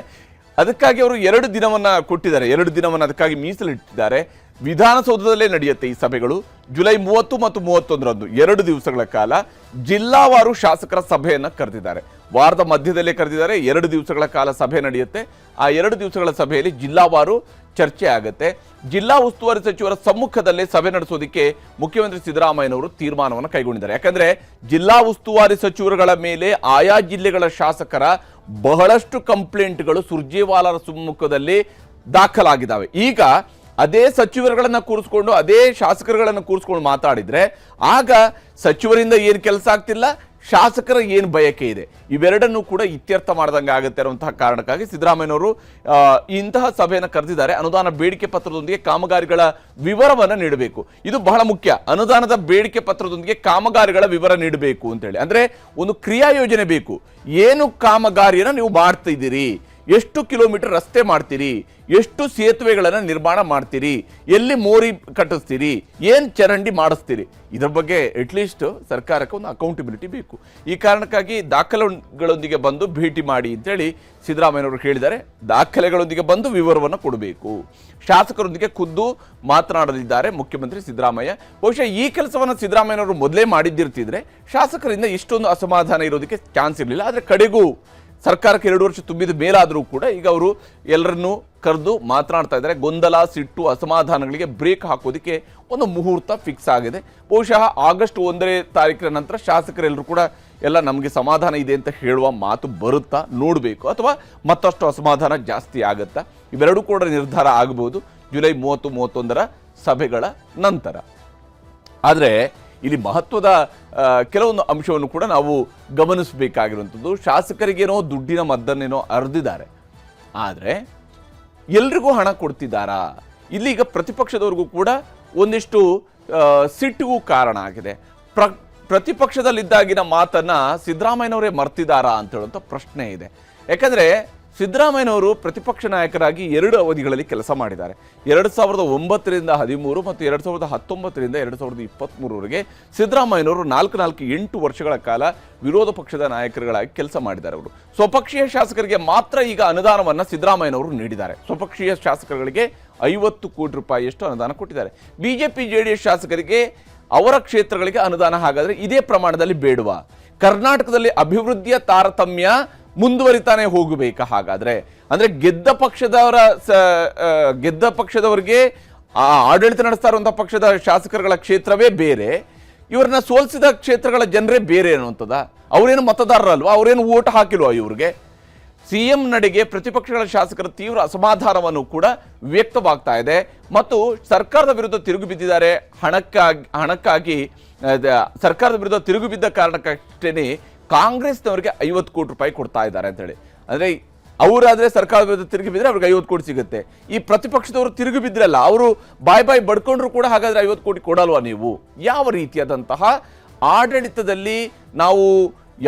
ಅದಕ್ಕಾಗಿ ಅವರು 2 ದಿನವನ್ನ ಕೊಟ್ಟಿದ್ದಾರೆ, 2 ದಿನವನ್ನ ಅದಕ್ಕಾಗಿ ಮೀಸಲಿಟ್ಟಿದ್ದಾರೆ. ವಿಧಾನಸೌಧದಲ್ಲೇ ನಡೆಯುತ್ತೆ ಈ ಸಭೆಗಳು. ಜುಲೈ 30 ಮತ್ತು 31ರಂದು 2 ದಿವಸಗಳ ಕಾಲ ಜಿಲ್ಲಾವಾರು ಶಾಸಕರ ಸಭೆಯನ್ನ ಕರೆದಿದ್ದಾರೆ. ವಾರದ ಮಧ್ಯದಲ್ಲೇ ಕರೆದಿದ್ದಾರೆ. 2 ದಿವಸಗಳ ಕಾಲ ಸಭೆ ನಡೆಯುತ್ತೆ. ಆ 2 ದಿವಸಗಳ ಸಭೆಯಲ್ಲಿ ಜಿಲ್ಲಾವಾರು ಚರ್ಚೆ ಆಗುತ್ತೆ. ಜಿಲ್ಲಾ ಉಸ್ತುವಾರಿ ಸಚಿವರ ಸಮ್ಮುಖದಲ್ಲೇ ಸಭೆ ನಡೆಸೋದಕ್ಕೆ ಮುಖ್ಯಮಂತ್ರಿ ಸಿದ್ದರಾಮಯ್ಯನವರು ತೀರ್ಮಾನವನ್ನು ಕೈಗೊಂಡಿದ್ದಾರೆ. ಯಾಕಂದ್ರೆ ಜಿಲ್ಲಾ ಉಸ್ತುವಾರಿ ಸಚಿವರುಗಳ ಮೇಲೆ ಆಯಾ ಜಿಲ್ಲೆಗಳ ಶಾಸಕರ ಬಹಳಷ್ಟು ಕಂಪ್ಲೇಂಟ್ಗಳು ಸುರ್ಜೇವಾಲಾರ ಸಮ್ಮುಖದಲ್ಲಿ ದಾಖಲಾಗಿದ್ದಾವೆ. ಈಗ ಅದೇ ಸಚಿವರುಗಳನ್ನ ಕೂರಿಸ್ಕೊಂಡು ಅದೇ ಶಾಸಕರುಗಳನ್ನ ಕೂರಿಸ್ಕೊಂಡು ಮಾತಾಡಿದ್ರೆ ಆಗ ಸಚಿವರಿಂದ ಏನು ಕೆಲಸ ಆಗ್ತಿಲ್ಲ, ಶಾಸಕರ ಏನು ಬಯಕೆ ಇದೆ, ಇವೆರಡನ್ನೂ ಕೂಡ ಇತ್ಯರ್ಥ ಮಾಡ್ದಂಗೆ ಆಗುತ್ತೆ ಅನ್ನುವಂತಹ ಕಾರಣಕ್ಕಾಗಿ ಸಿದ್ದರಾಮಯ್ಯನವರು ಇಂತಹ ಸಭೆಯನ್ನು ಕರೆದಿದ್ದಾರೆ. ಅನುದಾನ ಬೇಡಿಕೆ ಪತ್ರದೊಂದಿಗೆ ಕಾಮಗಾರಿಗಳ ವಿವರವನ್ನು ನೀಡಬೇಕು. ಇದು ಬಹಳ ಮುಖ್ಯ. ಅನುದಾನದ ಬೇಡಿಕೆ ಪತ್ರದೊಂದಿಗೆ ಕಾಮಗಾರಿಗಳ ವಿವರ ನೀಡಬೇಕು ಅಂತೇಳಿ. ಅಂದ್ರೆ ಒಂದು ಕ್ರಿಯಾ ಯೋಜನೆ ಬೇಕು. ಏನು ಕಾಮಗಾರಿಯನ್ನು ನೀವು ಮಾಡ್ತಾ ಇದ್ದೀರಿ, ಎಷ್ಟು ಕಿಲೋಮೀಟರ್ ರಸ್ತೆ ಮಾಡ್ತೀರಿ, ಎಷ್ಟು ಸೇತುವೆಗಳನ್ನು ನಿರ್ಮಾಣ ಮಾಡ್ತೀರಿ, ಎಲ್ಲಿ ಮೋರಿ ಕಟ್ಟಿಸ್ತೀರಿ, ಏನು ಚರಂಡಿ ಮಾಡಿಸ್ತೀರಿ, ಇದರ ಬಗ್ಗೆ ಅಟ್ಲೀಸ್ಟ್ ಸರ್ಕಾರಕ್ಕೆ ಒಂದು ಅಕೌಂಟಬಿಲಿಟಿ ಬೇಕು. ಈ ಕಾರಣಕ್ಕಾಗಿ ದಾಖಲೆಗಳೊಂದಿಗೆ ಬಂದು ಭೇಟಿ ಮಾಡಿ ಅಂತೇಳಿ ಸಿದ್ದರಾಮಯ್ಯನವರು ಹೇಳಿದ್ದಾರೆ. ದಾಖಲೆಗಳೊಂದಿಗೆ ಬಂದು ವಿವರವನ್ನು ಕೊಡಬೇಕು. ಶಾಸಕರೊಂದಿಗೆ ಖುದ್ದು ಮಾತನಾಡಲಿದ್ದಾರೆ ಮುಖ್ಯಮಂತ್ರಿ ಸಿದ್ದರಾಮಯ್ಯ. ಬಹುಶಃ ಈ ಕೆಲಸವನ್ನು ಸಿದ್ದರಾಮಯ್ಯನವರು ಮೊದಲೇ ಮಾಡಿದ್ದಿರ್ತಿದ್ರೆ ಶಾಸಕರಿಂದ ಇಷ್ಟೊಂದು ಅಸಮಾಧಾನ ಇರೋದಕ್ಕೆ ಚಾನ್ಸ್ ಇರಲಿಲ್ಲ. ಆದರೆ ಕಡೆಗೂ ಸರ್ಕಾರಕ್ಕೆ 2 ವರ್ಷ ತುಂಬಿದ ಮೇಲಾದರೂ ಕೂಡ ಈಗ ಅವರು ಎಲ್ಲರನ್ನೂ ಕರೆದು ಮಾತನಾಡ್ತಾ ಇದ್ದಾರೆ. ಗೊಂದಲ, ಸಿಟ್ಟು, ಅಸಮಾಧಾನಗಳಿಗೆ ಬ್ರೇಕ್ ಹಾಕೋದಕ್ಕೆ ಒಂದು ಮುಹೂರ್ತ ಫಿಕ್ಸ್ ಆಗಿದೆ. ಬಹುಶಃ ಆಗಸ್ಟ್ 1ನೇ ತಾರೀಕಿನ ನಂತರ ಶಾಸಕರೆಲ್ಲರೂ ಕೂಡ ಎಲ್ಲ ನಮಗೆ ಸಮಾಧಾನ ಇದೆ ಅಂತ ಹೇಳುವ ಮಾತು ಬರುತ್ತಾ ನೋಡಬೇಕು, ಅಥವಾ ಮತ್ತಷ್ಟು ಅಸಮಾಧಾನ ಜಾಸ್ತಿ ಆಗುತ್ತಾ, ಇವೆರಡೂ ಕೂಡ ನಿರ್ಧಾರ ಆಗಬಹುದು ಜುಲೈ 30, 31ರ ಸಭೆಗಳ ನಂತರ. ಆದರೆ ಇಲ್ಲಿ ಮಹತ್ವದ ಕೆಲವೊಂದು ಅಂಶವನ್ನು ಕೂಡ ನಾವು ಗಮನಿಸಬೇಕಾಗಿರುವಂಥದ್ದು. ಶಾಸಕರಿಗೇನೋ ದುಡ್ಡಿನ ಮದ್ದನ್ನೇನೋ ಅರ್ದಿದ್ದಾರೆ, ಆದರೆ ಎಲ್ರಿಗೂ ಹಣ ಕೊಡ್ತಿದ್ದಾರಾ? ಇಲ್ಲಿಗ ಪ್ರತಿಪಕ್ಷದವ್ರಿಗೂ ಕೂಡ ಒಂದಿಷ್ಟು ಸಿಟ್ಟಿಗೂ ಕಾರಣ ಆಗಿದೆ. ಪ್ರತಿಪಕ್ಷದಲ್ಲಿದ್ದಾಗಿನ ಮಾತನ್ನ ಸಿದ್ದರಾಮಯ್ಯನವರೇ ಮರ್ತಿದ್ದಾರಾ ಅಂತ ಹೇಳುವಂಥ ಪ್ರಶ್ನೆ ಇದೆ. ಯಾಕಂದ್ರೆ ಸಿದ್ದರಾಮಯ್ಯನವರು ಪ್ರತಿಪಕ್ಷ ನಾಯಕರಾಗಿ 2 ಅವಧಿಗಳಲ್ಲಿ ಕೆಲಸ ಮಾಡಿದ್ದಾರೆ. 2009ರಿಂದ 13 ಮತ್ತು 2019ರಿಂದ 2023ವರೆಗೆ ಸಿದ್ದರಾಮಯ್ಯನವರು 8 ವರ್ಷಗಳ ಕಾಲ ವಿರೋಧ ಪಕ್ಷದ ನಾಯಕರುಗಳಾಗಿ ಕೆಲಸ ಮಾಡಿದ್ದಾರೆ. ಅವರು ಸ್ವಪಕ್ಷೀಯ ಶಾಸಕರಿಗೆ ಮಾತ್ರ ಈಗ ಅನುದಾನವನ್ನು ಸಿದ್ದರಾಮಯ್ಯನವರು ನೀಡಿದ್ದಾರೆ. ಸ್ವಪಕ್ಷೀಯ ಶಾಸಕರುಗಳಿಗೆ 50 ಕೋಟಿ ರೂಪಾಯಿಯಷ್ಟು ಅನುದಾನ ಕೊಟ್ಟಿದ್ದಾರೆ. ಬಿಜೆಪಿ ಜೆಡಿಎಸ್ ಶಾಸಕರಿಗೆ ಅವರ ಕ್ಷೇತ್ರಗಳಿಗೆ ಅನುದಾನ ಹಾಗಾದ್ರೆ ಇದೇ ಪ್ರಮಾಣದಲ್ಲಿ ಬೇಡುವ? ಕರ್ನಾಟಕದಲ್ಲಿ ಅಭಿವೃದ್ಧಿಯ ತಾರತಮ್ಯ ಮುಂದುವರಿತಾನೆ ಹೋಗಬೇಕಾ? ಹಾಗಾದ್ರೆ ಅಂದ್ರೆ ಗೆದ್ದ ಪಕ್ಷದವರಿಗೆ ಆಡಳಿತ ನಡೆಸ್ತಾ ಇರುವಂತಹ ಪಕ್ಷದ ಶಾಸಕರುಗಳ ಕ್ಷೇತ್ರವೇ ಬೇರೆ, ಇವರನ್ನ ಸೋಲಿಸಿದ ಕ್ಷೇತ್ರಗಳ ಜನರೇ ಬೇರೆ ಅನ್ನುವಂಥದ್ದ? ಅವರೇನು ಮತದಾರರಲ್ವಾ? ಅವರೇನು ಓಟ್ ಹಾಕಿಲ್ವಾ ಇವ್ರಿಗೆ? ಸಿಎಂ ನಡೆಗೆ ಪ್ರತಿಪಕ್ಷಗಳ ಶಾಸಕರ ತೀವ್ರ ಅಸಮಾಧಾನವನ್ನು ಕೂಡ ವ್ಯಕ್ತವಾಗ್ತಾ ಇದೆ ಮತ್ತು ಸರ್ಕಾರದ ವಿರುದ್ಧ ತಿರುಗಿ ಬಿದ್ದಿದ್ದಾರೆ. ಹಣಕ್ಕಾಗಿ ಸರ್ಕಾರದ ವಿರುದ್ಧ ತಿರುಗಿ ಬಿದ್ದ ಕಾರಣಕ್ಕಷ್ಟೇ ಕಾಂಗ್ರೆಸ್ನವರಿಗೆ 50 ಕೋಟಿ ರೂಪಾಯಿ ಕೊಡ್ತಾ ಇದ್ದಾರೆ ಅಂತೇಳಿ. ಅಂದರೆ ಅವರಾದರೆ ಸರ್ಕಾರದ ವಿರುದ್ಧ ತಿರುಗಿ ಬಿದ್ದರೆ ಅವ್ರಿಗೆ 50 ಕೋಟಿ ಸಿಗುತ್ತೆ. ಈ ಪ್ರತಿಪಕ್ಷದವರು ತಿರುಗಿ ಬಿದ್ರಲ್ಲ, ಅವರು ಬಾಯ್ ಬಡ್ಕೊಂಡ್ರು ಕೂಡ ಹಾಗಾದರೆ 50 ಕೋಟಿ ಕೊಡಲ್ವಾ ನೀವು? ಯಾವ ರೀತಿಯಾದಂತಹ ಆಡಳಿತದಲ್ಲಿ ನಾವು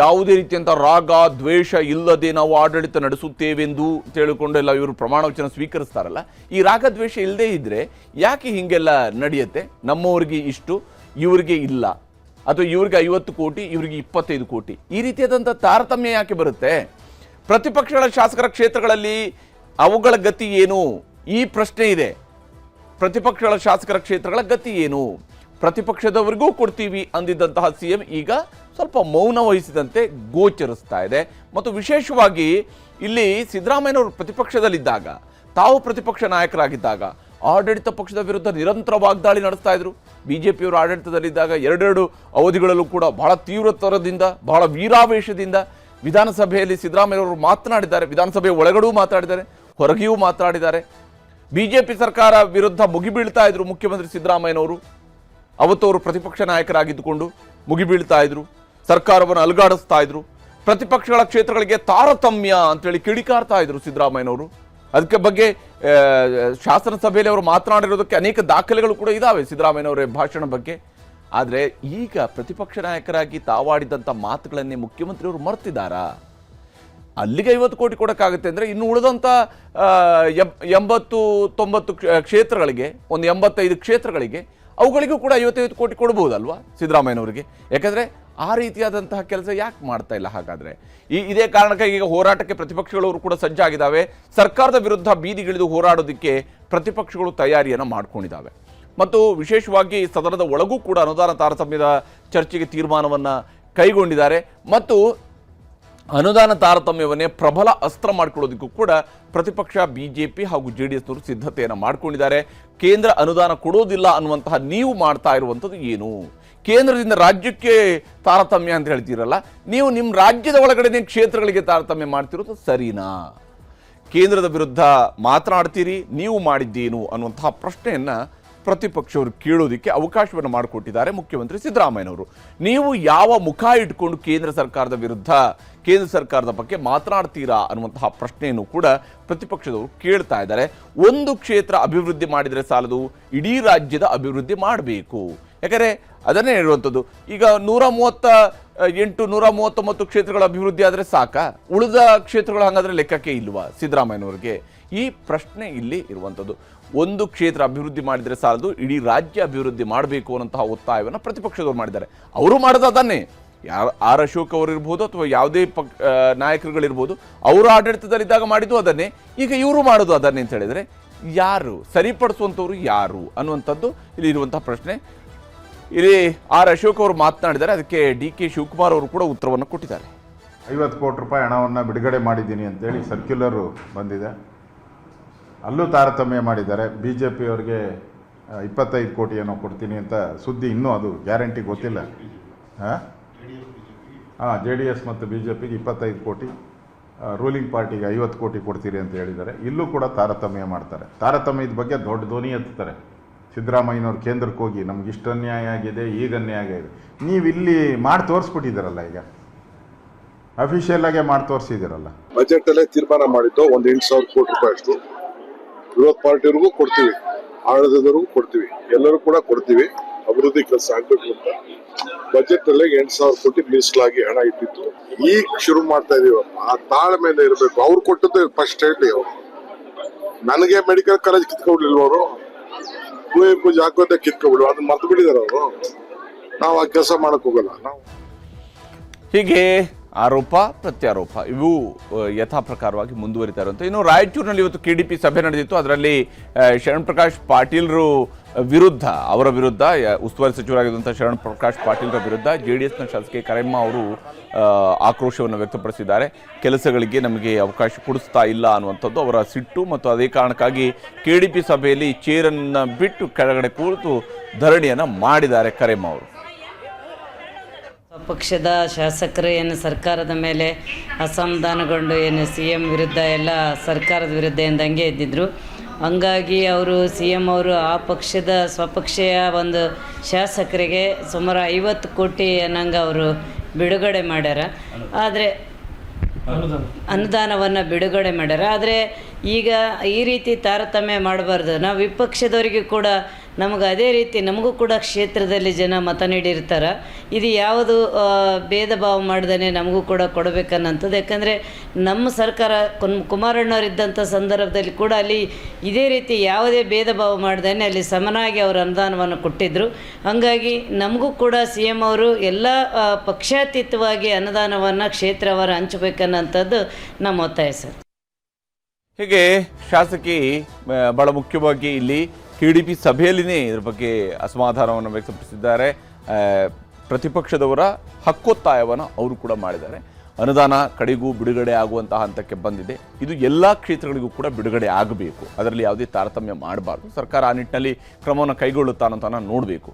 ಯಾವುದೇ ರೀತಿಯಂಥ ರಾಗ ದ್ವೇಷ ಇಲ್ಲದೆ ನಾವು ಆಡಳಿತ ನಡೆಸುತ್ತೇವೆಂದು ತಿಳಿಕೊಂಡೆಲ್ಲ ಇವರು ಪ್ರಮಾಣ ವಚನ ಸ್ವೀಕರಿಸ್ತಾರಲ್ಲ, ಈ ರಾಗ ದ್ವೇಷ ಇಲ್ಲದೆ ಇದ್ರೆ ಯಾಕೆ ಹೀಗೆಲ್ಲ ನಡೆಯುತ್ತೆ? ನಮ್ಮವರಿಗೆ ಇಷ್ಟು, ಇವರಿಗೆ ಇಲ್ಲ, ಅಥವಾ ಇವ್ರಿಗೆ 50 ಕೋಟಿ, ಇವರಿಗೆ 25 ಕೋಟಿ, ಈ ರೀತಿಯಾದಂಥ ತಾರತಮ್ಯ ಯಾಕೆ ಬರುತ್ತೆ? ಪ್ರತಿಪಕ್ಷಗಳ ಶಾಸಕರ ಕ್ಷೇತ್ರಗಳಲ್ಲಿ ಅವುಗಳ ಗತಿ ಏನು? ಈ ಪ್ರಶ್ನೆ ಇದೆ. ಪ್ರತಿಪಕ್ಷಗಳ ಶಾಸಕರ ಕ್ಷೇತ್ರಗಳ ಗತಿ ಏನು? ಪ್ರತಿಪಕ್ಷದವರಿಗೂ ಕೊಡ್ತೀವಿ ಅಂದಿದ್ದಂತಹ ಸಿಎಂ ಈಗ ಸ್ವಲ್ಪ ಮೌನ ವಹಿಸಿದಂತೆ ಗೋಚರಿಸ್ತಾ ಇದೆ. ಮತ್ತು ವಿಶೇಷವಾಗಿ ಇಲ್ಲಿ ಸಿದ್ದರಾಮಯ್ಯನವರು ಪ್ರತಿಪಕ್ಷದಲ್ಲಿದ್ದಾಗ, ತಾವು ಪ್ರತಿಪಕ್ಷ ನಾಯಕರಾಗಿದ್ದಾಗ ಆಡಳಿತ ಪಕ್ಷದ ವಿರುದ್ಧ ನಿರಂತರ ವಾಗ್ದಾಳಿ ನಡೆಸ್ತಾ ಇದ್ರು. ಬಿಜೆಪಿಯವರು ಆಡಳಿತದಲ್ಲಿದ್ದಾಗ 2 ಅವಧಿಗಳಲ್ಲೂ ಕೂಡ ಬಹಳ ತೀವ್ರತರದಿಂದ, ಬಹಳ ವೀರಾವೇಶದಿಂದ ವಿಧಾನಸಭೆಯಲ್ಲಿ ಸಿದ್ದರಾಮಯ್ಯವರು ಮಾತನಾಡಿದ್ದಾರೆ. ವಿಧಾನಸಭೆಯ ಒಳಗಡೆಯೂ ಮಾತಾಡಿದ್ದಾರೆ, ಹೊರಗೆಯೂ ಮಾತನಾಡಿದ್ದಾರೆ. ಬಿಜೆಪಿ ಸರ್ಕಾರ ವಿರುದ್ಧ ಮುಗಿಬೀಳ್ತಾ ಇದ್ರು ಮುಖ್ಯಮಂತ್ರಿ ಸಿದ್ದರಾಮಯ್ಯನವರು. ಅವತ್ತು ಅವರು ಪ್ರತಿಪಕ್ಷ ನಾಯಕರಾಗಿದ್ದುಕೊಂಡು ಮುಗಿಬೀಳ್ತಾ ಇದ್ರು, ಸರ್ಕಾರವನ್ನು ಅಲುಗಾಡಿಸ್ತಾ ಇದ್ರು. ಪ್ರತಿಪಕ್ಷಗಳ ಕ್ಷೇತ್ರಗಳಿಗೆ ತಾರತಮ್ಯ ಅಂತೇಳಿ ಕಿಡಿಕಾರ್ತಾ ಇದ್ರು ಸಿದ್ದರಾಮಯ್ಯನವರು. ಅದಕ್ಕೆ ಬಗ್ಗೆ ಶಾಸನ ಸಭೆಯಲ್ಲಿ ಅವರು ಮಾತನಾಡಿರೋದಕ್ಕೆ ಅನೇಕ ದಾಖಲೆಗಳು ಕೂಡ ಇದ್ದಾವೆ ಸಿದ್ದರಾಮಯ್ಯನವರ ಭಾಷಣ ಬಗ್ಗೆ. ಆದರೆ ಈಗ ಪ್ರತಿಪಕ್ಷ ನಾಯಕರಾಗಿ ತಾವಾಡಿದಂಥ ಮಾತುಗಳನ್ನೇ ಮುಖ್ಯಮಂತ್ರಿಯವರು ಮರ್ತಿದ್ದಾರಾ? ಅಲ್ಲಿಗೆ 50 ಕೋಟಿ ಕೊಡೋಕ್ಕಾಗುತ್ತೆ ಅಂದರೆ ಇನ್ನು ಉಳಿದಂಥ 80-90 ಕ್ಷೇತ್ರಗಳಿಗೆ, ಒಂದು 85 ಕ್ಷೇತ್ರಗಳಿಗೆ, ಅವುಗಳಿಗೂ ಕೂಡ 55 ಕೋಟಿ ಕೊಡ್ಬೋದಲ್ವಾ ಸಿದ್ದರಾಮಯ್ಯನವರಿಗೆ? ಯಾಕಂದರೆ ಆ ರೀತಿಯಾದಂತಹ ಕೆಲಸ ಯಾಕೆ ಮಾಡ್ತಾ ಇಲ್ಲ? ಹಾಗಾದರೆ ಇದೇ ಕಾರಣಕ್ಕಾಗಿ ಈಗ ಹೋರಾಟಕ್ಕೆ ಪ್ರತಿಪಕ್ಷಗಳವರು ಕೂಡ ಸಜ್ಜಾಗಿದ್ದಾವೆ. ಸರ್ಕಾರದ ವಿರುದ್ಧ ಬೀದಿಗಿಳಿದು ಹೋರಾಡೋದಕ್ಕೆ ಪ್ರತಿಪಕ್ಷಗಳು ತಯಾರಿಯನ್ನು ಮಾಡ್ಕೊಂಡಿದ್ದಾವೆ. ಮತ್ತು ವಿಶೇಷವಾಗಿ ಸದನದ ಒಳಗೂ ಕೂಡ ಅನುದಾನ ತಾರತಮ್ಯದ ಚರ್ಚೆಗೆ ತೀರ್ಮಾನವನ್ನು ಕೈಗೊಂಡಿದ್ದಾರೆ. ಮತ್ತು ಅನುದಾನ ತಾರತಮ್ಯವನ್ನೇ ಪ್ರಬಲ ಅಸ್ತ್ರ ಮಾಡಿಕೊಳ್ಳೋದಕ್ಕೂ ಕೂಡ ಪ್ರತಿಪಕ್ಷ ಬಿಜೆಪಿ ಹಾಗೂ JDSನವರು ಸಿದ್ಧತೆಯನ್ನು ಮಾಡಿಕೊಂಡಿದ್ದಾರೆ. ಕೇಂದ್ರ ಅನುದಾನ ಕೊಡೋದಿಲ್ಲ ಅನ್ನುವಂತಹ ನೀವು ಮಾಡ್ತಾ ಇರುವಂಥದ್ದು ಏನು? ಕೇಂದ್ರದಿಂದ ರಾಜ್ಯಕ್ಕೆ ತಾರತಮ್ಯ ಅಂತ ಹೇಳ್ತೀರಲ್ಲ, ನೀವು ನಿಮ್ಮ ರಾಜ್ಯದ ಒಳಗಡೆ ಕ್ಷೇತ್ರಗಳಿಗೆ ತಾರತಮ್ಯ ಮಾಡ್ತಿರೋದು ಸರಿನಾ? ಕೇಂದ್ರದ ವಿರುದ್ಧ ಮಾತನಾಡ್ತೀರಿ, ನೀವು ಮಾಡಿದ್ದೇನು ಅನ್ನುವಂತಹ ಪ್ರಶ್ನೆಯನ್ನು ಪ್ರತಿಪಕ್ಷವರು ಕೇಳೋದಕ್ಕೆ ಅವಕಾಶವನ್ನು ಮಾಡಿಕೊಟ್ಟಿದ್ದಾರೆ ಮುಖ್ಯಮಂತ್ರಿ ಸಿದ್ದರಾಮಯ್ಯನವರು. ನೀವು ಯಾವ ಮುಖ ಇಟ್ಕೊಂಡು ಕೇಂದ್ರ ಸರ್ಕಾರದ ವಿರುದ್ಧ, ಕೇಂದ್ರ ಸರ್ಕಾರದ ಬಗ್ಗೆ ಮಾತನಾಡ್ತೀರಾ ಅನ್ನುವಂತಹ ಪ್ರಶ್ನೆಯನ್ನು ಕೂಡ ಪ್ರತಿಪಕ್ಷದವರು ಕೇಳ್ತಾ ಇದ್ದಾರೆ. ಒಂದು ಕ್ಷೇತ್ರ ಅಭಿವೃದ್ಧಿ ಮಾಡಿದರೆ ಸಾಲದು, ಇಡೀ ರಾಜ್ಯದ ಅಭಿವೃದ್ಧಿ ಮಾಡಬೇಕು. ಯಾಕಂದರೆ ಅದನ್ನೇ ಹೇಳುವಂಥದ್ದು. ಈಗ 138-139 ಕ್ಷೇತ್ರಗಳ ಅಭಿವೃದ್ಧಿ ಆದರೆ ಸಾಕಾ? ಉಳಿದ ಕ್ಷೇತ್ರಗಳು ಹಾಗಾದರೆ ಲೆಕ್ಕಕ್ಕೆ ಇಲ್ವಾ ಸಿದ್ದರಾಮಯ್ಯನವರಿಗೆ? ಈ ಪ್ರಶ್ನೆ ಇಲ್ಲಿ ಇರುವಂಥದ್ದು. ಒಂದು ಕ್ಷೇತ್ರ ಅಭಿವೃದ್ಧಿ ಮಾಡಿದರೆ ಸಾಲದು, ಇಡೀ ರಾಜ್ಯ ಅಭಿವೃದ್ಧಿ ಮಾಡಬೇಕು ಅನ್ನೋಂತಹ ಒತ್ತಾಯವನ್ನು ಪ್ರತಿಪಕ್ಷದವರು ಮಾಡಿದ್ದಾರೆ. ಅವರು ಮಾಡೋದು ಅದನ್ನೇ. ಆರ್ ಅಶೋಕ್ ಅವರು ಇರ್ಬೋದು ಅಥವಾ ಯಾವುದೇ ನಾಯಕರುಗಳಿರ್ಬೋದು, ಅವರು ಆಡಳಿತದಲ್ಲಿದ್ದಾಗ ಮಾಡಿದ್ದು ಅದನ್ನೇ, ಈಗ ಇವರು ಮಾಡೋದು ಅದನ್ನೇ ಅಂತ ಹೇಳಿದರೆ ಯಾರು ಸರಿಪಡಿಸುವಂಥವ್ರು ಯಾರು ಅನ್ನುವಂಥದ್ದು ಇಲ್ಲಿ ಇರುವಂತಹ ಪ್ರಶ್ನೆ. ಇಲ್ಲಿ ಆರ್ ಅಶೋಕ್ ಅವರು ಮಾತನಾಡಿದ್ದಾರೆ. ಅದಕ್ಕೆ DK ಶಿವಕುಮಾರ್ ಅವರು ಕೂಡ ಉತ್ತರವನ್ನು ಕೊಟ್ಟಿದ್ದಾರೆ. 50 ಕೋಟಿ ರೂಪಾಯಿ ಹಣವನ್ನು ಬಿಡುಗಡೆ ಮಾಡಿದ್ದೀನಿ ಅಂತೇಳಿ ಸರ್ಕ್ಯುಲರು ಬಂದಿದೆ. ಅಲ್ಲೂ ತಾರತಮ್ಯ ಮಾಡಿದ್ದಾರೆ. BJP ಅವರಿಗೆ 25 ಕೋಟಿ ಏನೋ ಕೊಡ್ತೀನಿ ಅಂತ ಸುದ್ದಿ, ಇನ್ನೂ ಅದು ಗ್ಯಾರಂಟಿ ಗೊತ್ತಿಲ್ಲ. JDS ಮತ್ತು BJPಗೆ 25 ಕೋಟಿ, ರೂಲಿಂಗ್ ಪಾರ್ಟಿಗೆ 50 ಕೋಟಿ ಕೊಡ್ತೀರಿ ಅಂತ ಹೇಳಿದ್ದಾರೆ. ಇಲ್ಲೂ ಕೂಡ ತಾರತಮ್ಯ ಮಾಡ್ತಾರೆ. ತಾರತಮ್ಯದ ಬಗ್ಗೆ ದೊಡ್ಡ ಧ್ವನಿ ಎತ್ತಾರೆ ಸಿದ್ದರಾಮಯ್ಯನವ್ರು. ಕೇಂದ್ರಕ್ಕೆ ಹೋಗಿ ನಮ್ಗೆ ಇಷ್ಟು ಅನ್ಯಾಯ ಆಗಿದೆ, ಈಗ ಅನ್ಯಾಯ ಆಗಿದೆ. ನೀವು ಇಲ್ಲಿ ಮಾಡಿ ತೋರಿಸ್ಬಿಟ್ಟಿದ್ದೀರಲ್ಲ, ಈಗ ಅಫಿಷಿಯಲ್ ಆಗೇ ಮಾಡಿ ತೋರಿಸಿದ್ದೀರಲ್ಲ. ಬಜೆಟ್ ಅಲ್ಲೇ ತೀರ್ಮಾನ ಮಾಡಿದ್ದು ಒಂದು 8,000 ಕೋಟಿ ರೂಪಾಯಿ ಅಷ್ಟು ವಿರೋಧ ಪಾರ್ಟಿಯವ್ರಿಗೂ ಕೊಡ್ತೀವಿ, ಆಡಳಿತದವ್ರಿಗೂ ಕೊಡ್ತೀವಿ, ಎಲ್ಲರೂ ಕೂಡ ಕೊಡ್ತೀವಿ. ಅಭಿವೃದ್ಧಿ ಕೆಲಸ ಆಗ್ಬೇಕು ಅಂತ ಬಜೆಟ್ ಅಲ್ಲೇ 8,000 ಕೋಟಿ ಮೀಸಲಾಗಿ ಹಣ ಇಟ್ಟಿತ್ತು. ಈಗ ಶುರು ಮಾಡ್ತಾ ಇದೀವಿ. ಆ ತಾಳ್ಮೆಯಿಂದ ಇರಬೇಕು. ಅವ್ರು ಕೊಟ್ಟದ್ದು ಫಸ್ಟ್ ಹೇಳಿ, ಅವರು ನನಗೆ ಮೆಡಿಕಲ್ ಕಾಲೇಜ್ ಕಿತ್ಕೊಡ್ಲಿಲ್ವ, ಅವರು ಕುವೆಂಪು ಜಾಗೃತ ಕಿತ್ಕೊಬಿಡು, ಅದನ್ನ ಮರ್ತು ಬಿಟ್ಟಿದ್ದಾರೆ ಅವರು. ನಾವು ಆ ಕೆಲಸ ಮಾಡಕ್ ಹೋಗಲ್ಲ. ನಾವು ಹೀಗೆ ಆರೋಪ ಪ್ರತ್ಯಾರೋಪ ಇವು ಯಥಾ ಪ್ರಕಾರವಾಗಿ ಮುಂದುವರಿತಾ ಇರುವಂಥ. ಇನ್ನು ರಾಯಚೂರಿನಲ್ಲಿ ಇವತ್ತು KDP ಸಭೆ ನಡೆದಿತ್ತು. ಅದರಲ್ಲಿ ಶರಣ್ ಪ್ರಕಾಶ್ ಪಾಟೀಲ್ರು ವಿರುದ್ಧ, ಅವರ ವಿರುದ್ಧ, ಉಸ್ತುವಾರಿ ಸಚಿವರಾಗಿದ್ದಂಥ ಶರಣ್ ಪ್ರಕಾಶ್ ಪಾಟೀಲ್ರ ವಿರುದ್ಧ JDSನ ಶಾಸಕಿ ಕರೆಮ್ಮ ಅವರು ಆಕ್ರೋಶವನ್ನು ವ್ಯಕ್ತಪಡಿಸಿದ್ದಾರೆ. ಕೆಲಸಗಳಿಗೆ ನಮಗೆ ಅವಕಾಶ ಕೊಡಿಸ್ತಾ ಇಲ್ಲ ಅನ್ನುವಂಥದ್ದು ಅವರ ಸಿಟ್ಟು. ಮತ್ತು ಅದೇ ಕಾರಣಕ್ಕಾಗಿ KDP ಸಭೆಯಲ್ಲಿ ಚೇರನ್ನು ಬಿಟ್ಟು ಕೆಳಗಡೆ ಕೂತು ಧರಣಿಯನ್ನು ಮಾಡಿದ್ದಾರೆ ಕರೆಮ್ಮ ಅವರು. ಪಕ್ಷದ ಶಾಸಕರು ಏನು ಸರ್ಕಾರದ ಮೇಲೆ ಅಸಮಾಧಾನಗೊಂಡು ಏನು CM ವಿರುದ್ಧ ಎಲ್ಲ ಸರ್ಕಾರದ ವಿರುದ್ಧ ಎಂದಂಗೆ ಇದ್ದಿದ್ರು. ಹಂಗಾಗಿ ಅವರು CM ಅವರು ಆ ಪಕ್ಷದ ಸ್ವಪಕ್ಷೀಯ ಒಂದು ಶಾಸಕರಿಗೆ ಸುಮಾರು 50 ಕೋಟಿ ಅನ್ನಂಗೆ ಅವರು ಬಿಡುಗಡೆ ಮಾಡ್ಯಾರ. ಆದರೆ ಅನುದಾನವನ್ನು ಬಿಡುಗಡೆ ಮಾಡ್ಯಾರ. ಆದರೆ ಈಗ ಈ ರೀತಿ ತಾರತಮ್ಯ ಮಾಡಬಾರ್ದು. ನಾವು ವಿಪಕ್ಷದವರಿಗೂ ಕೂಡ ನಮಗೆ ಅದೇ ರೀತಿ ನಮಗೂ ಕೂಡ ಕ್ಷೇತ್ರದಲ್ಲಿ ಜನ ಮತ ನೀಡಿರ್ತಾರೆ. ಇದು ಯಾವುದು ಭೇದ ಭಾವ ಮಾಡ್ದೇ ನಮಗೂ ಕೂಡ ಕೊಡಬೇಕನ್ನಂಥದ್ದು. ಯಾಕಂದರೆ ನಮ್ಮ ಸರ್ಕಾರ ಕುಮಾರಣ್ಣವರಿದ್ದಂಥ ಸಂದರ್ಭದಲ್ಲಿ ಕೂಡ ಅಲ್ಲಿ ಇದೇ ರೀತಿ ಯಾವುದೇ ಭೇದ ಭಾವ ಮಾಡ್ದೇ ಅಲ್ಲಿ ಸಮನಾಗಿ ಅವರು ಅನುದಾನವನ್ನು ಕೊಟ್ಟಿದ್ದರು. ಹಾಗಾಗಿ ನಮಗೂ ಕೂಡ CM ಅವರು ಎಲ್ಲ ಪಕ್ಷಾತೀತವಾಗಿ ಅನುದಾನವನ್ನು ಕ್ಷೇತ್ರವಾರ ಹಂಚಬೇಕನ್ನಂಥದ್ದು ನಮ್ಮ ಒತ್ತಾಯ ಸರ್. ಹೀಗೆ ಶಾಸಕಿ ಬಹಳ ಮುಖ್ಯವಾಗಿ ಇಲ್ಲಿ KDP ಸಭೆಯಲ್ಲಿನೇ ಇದರ ಬಗ್ಗೆ ಅಸಮಾಧಾನವನ್ನು ವ್ಯಕ್ತಪಡಿಸಿದ್ದಾರೆ. ಪ್ರತಿಪಕ್ಷದವರ ಹಕ್ಕೊತ್ತಾಯವನ್ನು ಅವರು ಕೂಡ ಮಾಡಿದ್ದಾರೆ. ಅನುದಾನ ಕಡೆಗೂ ಬಿಡುಗಡೆ ಆಗುವಂತಹ ಹಂತಕ್ಕೆ ಬಂದಿದೆ. ಇದು ಎಲ್ಲ ಕ್ಷೇತ್ರಗಳಿಗೂ ಕೂಡ ಬಿಡುಗಡೆ ಆಗಬೇಕು. ಅದರಲ್ಲಿ ಯಾವುದೇ ತಾರತಮ್ಯ ಮಾಡಬಾರ್ದು. ಸರ್ಕಾರ ಆ ನಿಟ್ಟಿನಲ್ಲಿ ಕ್ರಮವನ್ನು ಕೈಗೊಳ್ಳುತ್ತಾ ಅನ್ನೋದನ್ನು ನೋಡಬೇಕು.